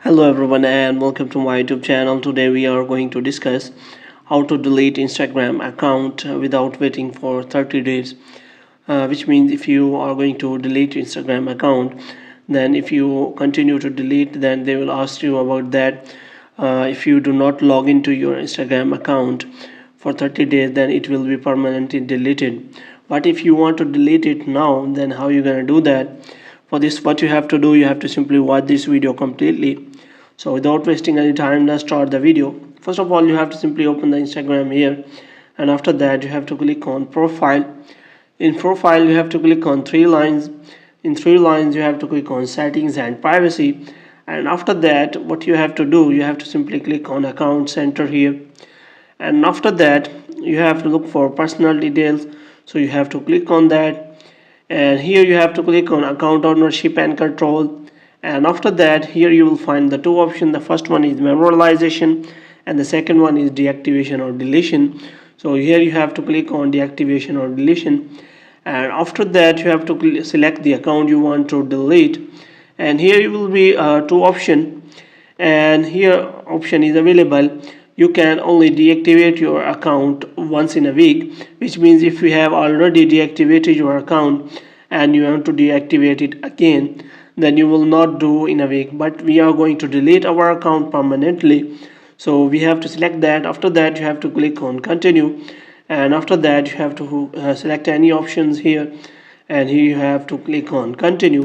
Hello everyone and welcome to my YouTube channel. Today we are going to discuss how to delete Instagram account without waiting for 30 days. Which means if you are going to delete Instagram account, then if you continue to delete, then they will ask you about that. If you do not log into your Instagram account for 30 days, then it will be permanently deleted. But if you want to delete it now, then how you gonna do that? For this, what you have to do, you have to simply watch this video completely. So without wasting any time, let's start the video. First of all, you have to simply open the Instagram here, and after that you have to click on profile. In profile you have to click on three lines. In three lines you have to click on settings and privacy, and after that what you have to do, you have to simply click on account center here, and after that you have to look for personal details. So you have to click on that, and here you have to click on account ownership and control, and after that here you will find the two options. The first one is memorialization and the second one is deactivation or deletion. So here you have to click on deactivation or deletion, and after that you have to select the account you want to delete, and here you will be two option, and here option is available. You can only deactivate your account once in a week, which means if you have already deactivated your account and you want to deactivate it again, then you will not do in a week. But we are going to delete our account permanently, so we have to select that. After that you have to click on continue, and after that you have to select any options here, and here you have to click on continue,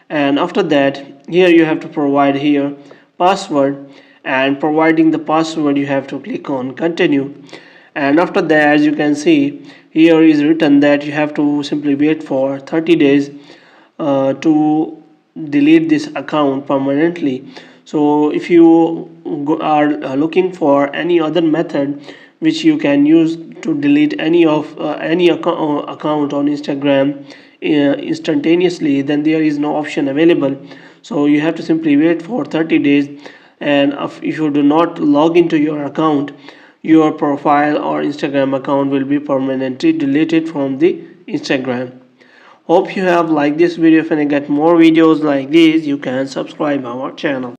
and after that here you have to provide here password, and providing the password you have to click on continue, and after that as you can see here is written that you have to simply wait for 30 days to delete this account permanently. So if you are looking for any other method which you can use to delete any account on Instagram instantaneously, then there is no option available. So you have to simply wait for 30 days, and if you do not log into your account, your profile or Instagram account will be permanently deleted from the Instagram. Hope you have liked this video. If you get more videos like this, you can subscribe our channel.